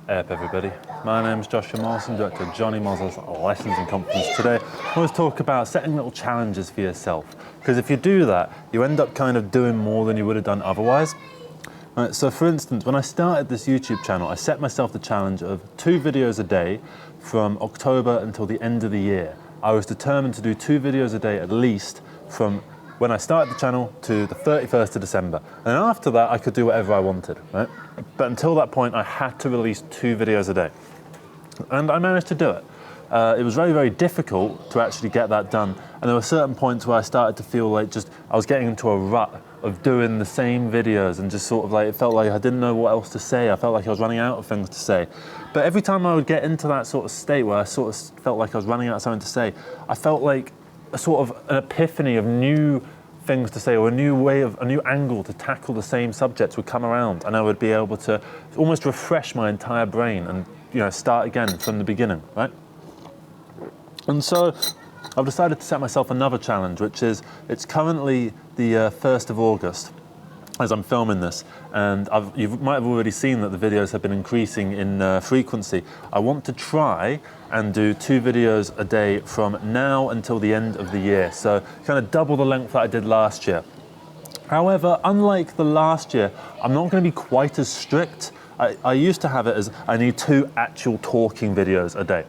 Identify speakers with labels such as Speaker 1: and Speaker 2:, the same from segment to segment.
Speaker 1: Hey up everybody, my name is Joshua Morrison, director of Johnny Moz's Lessons in Confidence. Today I want to talk about setting little challenges for yourself, because if you do that, you end up kind of doing more than you would have done otherwise. Right, so for instance, when I started this YouTube channel, I set myself the challenge of 2 videos a day from October until the end of the year. I was determined to do 2 videos a day at least from when I started the channel to the 31st of December. And then after that, I could do whatever I wanted, right? But until that point, I had to release 2 videos a day. And I managed to do it. It was very, very difficult to actually get that done. And there were certain points where I started to feel like I was getting into a rut of doing the same videos and just sort of like, it felt like I didn't know what else to say. I felt like I was running out of things to say. But every time I would get into that sort of state where I sort of felt like I was running out of something to say, I felt like a sort of an epiphany of new things to say, or a new angle to tackle the same subjects would come around, and I would be able to almost refresh my entire brain and start again from the beginning, right? And so I've decided to set myself another challenge, which is, it's currently the 1st of August as I'm filming this, and you might have already seen that the videos have been increasing in frequency. I want to try and do 2 videos a day from now until the end of the year, so kind of double the length that I did last year. However, unlike the last year, I'm not going to be quite as strict. I used to have it as I need 2 actual talking videos a day.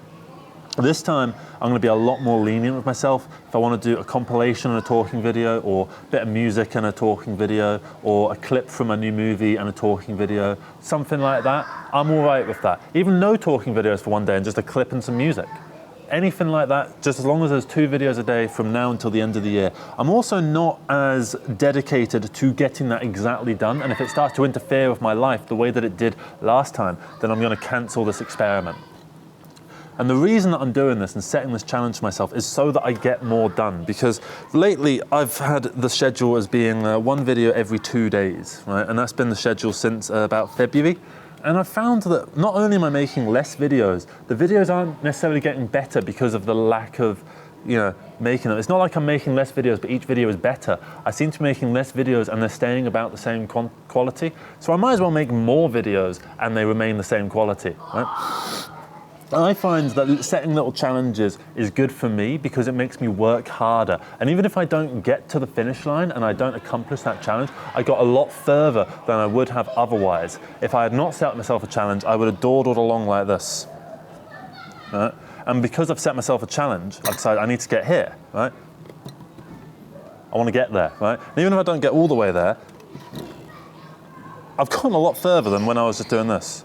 Speaker 1: This time, I'm going to be a lot more lenient with myself. If I want to do a compilation and a talking video, or a bit of music and a talking video, or a clip from a new movie and a talking video, something like that, I'm all right with that. Even no talking videos for one day and just a clip and some music. Anything like that, just as long as there's 2 videos a day from now until the end of the year. I'm also not as dedicated to getting that exactly done, and if it starts to interfere with my life the way that it did last time, then I'm going to cancel this experiment. And the reason that I'm doing this and setting this challenge for myself is so that I get more done, because lately I've had the schedule as being 1 video every 2 days, right? And that's been the schedule since about February. And I've found that not only am I making less videos, the videos aren't necessarily getting better because of the lack of making them. It's not like I'm making less videos, but each video is better. I seem to be making less videos and they're staying about the same quality. So I might as well make more videos and they remain the same quality, right? I find that setting little challenges is good for me because it makes me work harder. And even if I don't get to the finish line and I don't accomplish that challenge, I got a lot further than I would have otherwise. If I had not set myself a challenge, I would have dawdled along like this. Right? And because I've set myself a challenge, I've decided I need to get here, right? I want to get there, right? And even if I don't get all the way there, I've gone a lot further than when I was just doing this.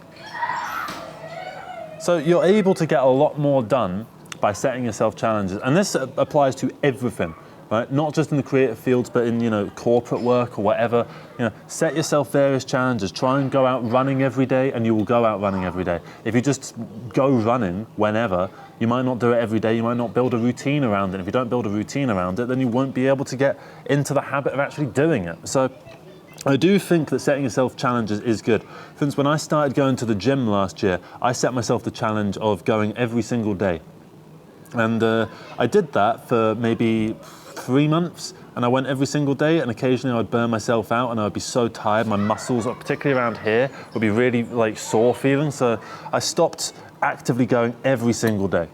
Speaker 1: So you're able to get a lot more done by setting yourself challenges. And this applies to everything, right? Not just in the creative fields, but in corporate work or whatever. Set yourself various challenges. Try and go out running every day, and you will go out running every day. If you just go running whenever, you might not do it every day. You might not build a routine around it. If you don't build a routine around it, then you won't be able to get into the habit of actually doing it. So I do think that setting yourself challenges is good. Since when I started going to the gym last year, I set myself the challenge of going every single day. And I did that for maybe 3 months, and I went every single day, and occasionally I'd burn myself out and I'd be so tired. My muscles, particularly around here, would be really sore feeling. So I stopped actively going every single day.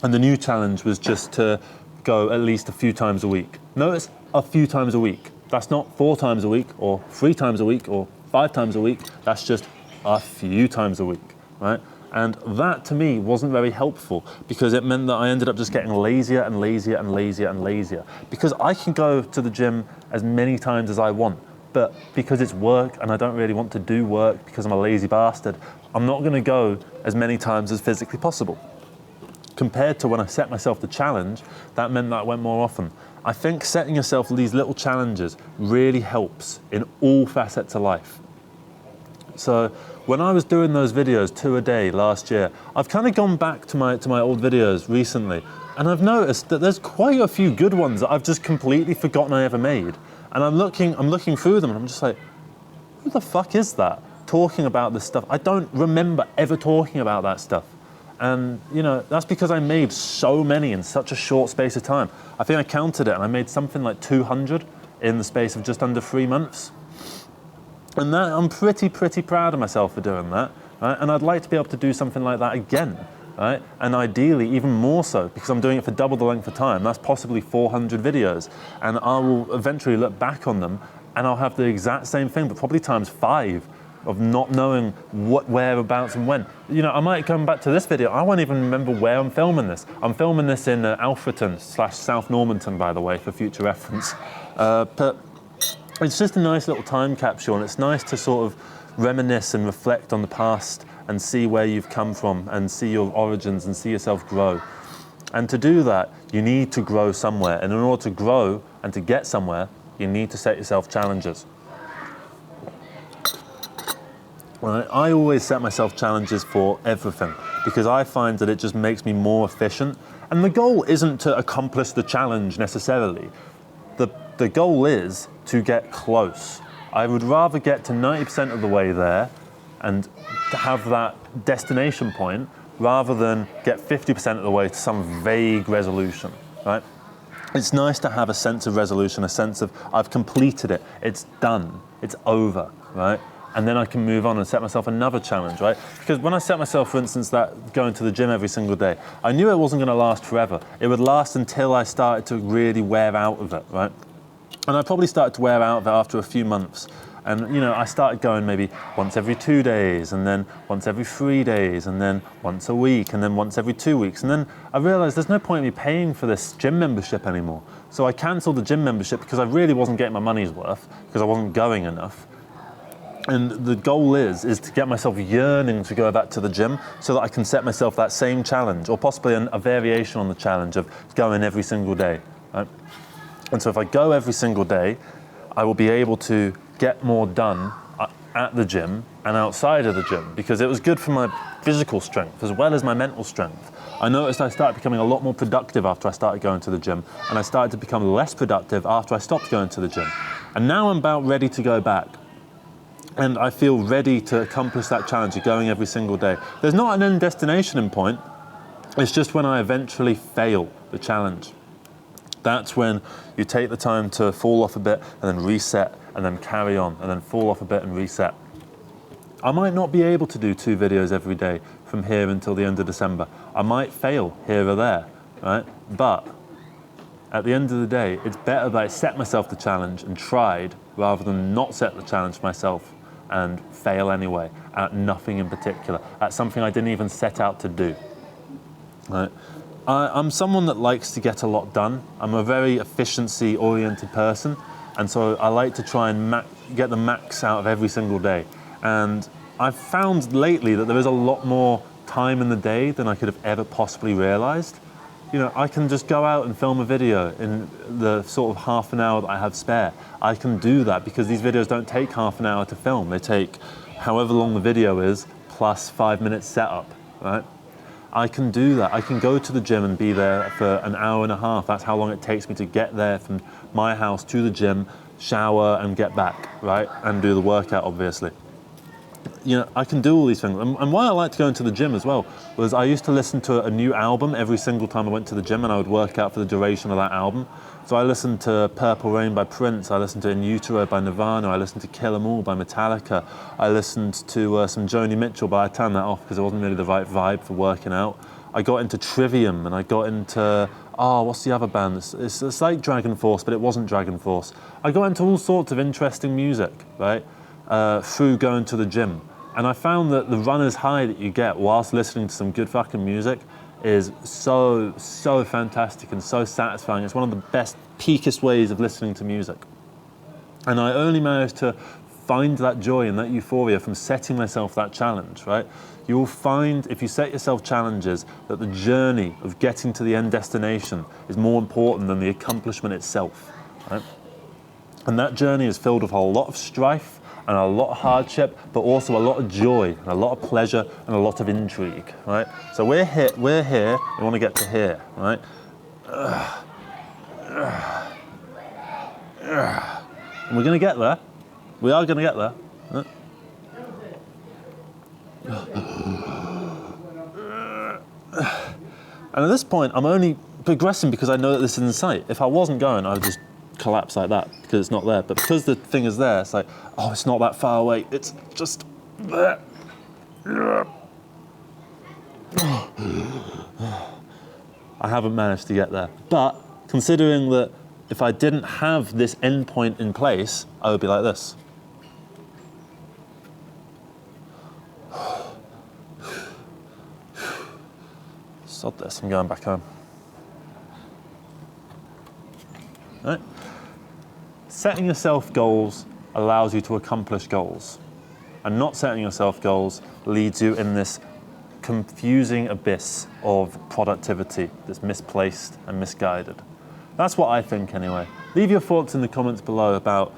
Speaker 1: And the new challenge was just to go at least a few times a week. Notice, a few times a week. That's not 4 times a week, or 3 times a week, or 5 times a week. That's just a few times a week, right? And that to me wasn't very helpful, because it meant that I ended up just getting lazier and lazier and lazier and lazier. Because I can go to the gym as many times as I want, but because it's work and I don't really want to do work because I'm a lazy bastard, I'm not going to go as many times as physically possible. Compared to when I set myself the challenge, that meant that I went more often. I think setting yourself these little challenges really helps in all facets of life. So when I was doing those videos 2 a day last year, I've kind of gone back to my old videos recently, and I've noticed that there's quite a few good ones that I've just completely forgotten I ever made. And I'm looking through them and I'm just like, who the fuck is that talking about this stuff? I don't remember ever talking about that stuff. And that's because I made so many in such a short space of time. I think I counted it and I made something like 200 in the space of just under 3 months. And that, I'm pretty proud of myself for doing that. right? And I'd like to be able to do something like that again, right? And ideally even more so, because I'm doing it for double the length of time. That's possibly 400 videos. And I will eventually look back on them and I'll have the exact same thing, but probably times 5 of not knowing what, whereabouts and when. You know, I might come back to this video, I won't even remember where I'm filming this. I'm filming this in Alfreton / South Normanton, by the way, for future reference. But it's just a nice little time capsule, and it's nice to sort of reminisce and reflect on the past and see where you've come from and see your origins and see yourself grow. And to do that, you need to grow somewhere. And in order to grow and to get somewhere, you need to set yourself challenges. Right? I always set myself challenges for everything because I find that it just makes me more efficient. And the goal isn't to accomplish the challenge necessarily. The goal is to get close. I would rather get to 90% of the way there and to have that destination point rather than get 50% of the way to some vague resolution, right? It's nice to have a sense of resolution, a sense of I've completed it, it's done, it's over, right? And then I can move on and set myself another challenge, right? Because when I set myself, for instance, that going to the gym every single day, I knew it wasn't going to last forever. It would last until I started to really wear out of it, right? And I probably started to wear out of it after a few months. And, you know, I started going maybe once every 2 days, and then once every 3 days, and then once a week, and then once every 2 weeks. And then I realized there's no point in me paying for this gym membership anymore. So I canceled the gym membership because I really wasn't getting my money's worth, because I wasn't going enough. And the goal is to get myself yearning to go back to the gym so that I can set myself that same challenge, or possibly a variation on the challenge of going every single day, right? And so if I go every single day, I will be able to get more done at the gym and outside of the gym, because it was good for my physical strength as well as my mental strength. I noticed I started becoming a lot more productive after I started going to the gym, and I started to become less productive after I stopped going to the gym. And now I'm about ready to go back. And I feel ready to accomplish that challenge of going every single day. There's not an end destination in point. It's just when I eventually fail the challenge. That's when you take the time to fall off a bit and then reset and then carry on and then fall off a bit and reset. I might not be able to do 2 videos every day from here until the end of December. I might fail here or there, right? But at the end of the day, it's better that I set myself the challenge and tried rather than not set the challenge for myself and fail anyway at nothing in particular, at something I didn't even set out to do. Right? I'm someone that likes to get a lot done. I'm a very efficiency-oriented person, and so I like to try and get the max out of every single day. And I've found lately that there is a lot more time in the day than I could have ever possibly realized. You know, I can just go out and film a video in the sort of half an hour that I have spare. I can do that because these videos don't take half an hour to film. They take however long the video is plus 5 minutes setup, right? I can do that. I can go to the gym and be there for an hour and a half. That's how long it takes me to get there from my house to the gym, shower and get back, right? And do the workout, obviously. You know, I can do all these things. And why I like to go into the gym as well was I used to listen to a new album every single time I went to the gym, and I would work out for the duration of that album. So I listened to Purple Rain by Prince, I listened to In Utero by Nirvana, I listened to Kill 'Em All by Metallica, I listened to some Joni Mitchell, but I turned that off because it wasn't really the right vibe for working out. I got into Trivium, and I got into, what's the other band? It's like Dragon Force, but it wasn't Dragon Force. I got into all sorts of interesting music, right, through going to the gym. And I found that the runner's high that you get whilst listening to some good fucking music is so fantastic and so satisfying. It's one of the best, peakest ways of listening to music. And I only managed to find that joy and that euphoria from setting myself that challenge, right? You will find, if you set yourself challenges, that the journey of getting to the end destination is more important than the accomplishment itself, right? And that journey is filled with a lot of strife and a lot of hardship, but also a lot of joy, and a lot of pleasure, and a lot of intrigue, right? So we're here, we want to get to here, right? And we're going to get there. We are going to get there. Right? And at this point, I'm only progressing because I know that this is in sight. If I wasn't going, I would just collapse like that because it's not there. But because the thing is there, it's like, oh, it's not that far away. It's just there. I haven't managed to get there. But considering that if I didn't have this endpoint in place, I would be like this. Sod this, I'm going back home. Right. Setting yourself goals allows you to accomplish goals. And not setting yourself goals leads you in this confusing abyss of productivity that's misplaced and misguided. That's what I think anyway. Leave your thoughts in the comments below about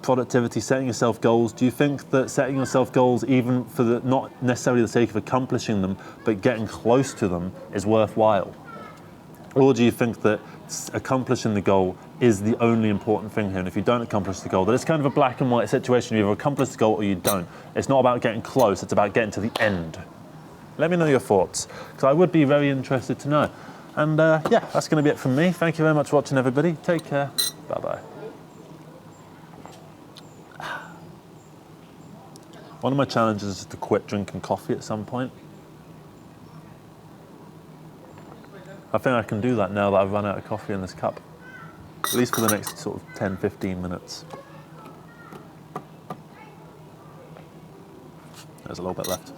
Speaker 1: productivity, setting yourself goals. Do you think that setting yourself goals, even for the, not necessarily the sake of accomplishing them, but getting close to them, is worthwhile? Or do you think that accomplishing the goal is the only important thing here? And if you don't accomplish the goal, that it's kind of a black and white situation. You either accomplish the goal or you don't. It's not about getting close, it's about getting to the end. Let me know your thoughts, because I would be very interested to know. And yeah, that's going to be it from me. Thank you very much for watching, everybody. Take care. Bye-bye. One of my challenges is to quit drinking coffee at some point. I think I can do that now that I've run out of coffee in this cup. At least for the next sort of 10, 15 minutes. There's a little bit left.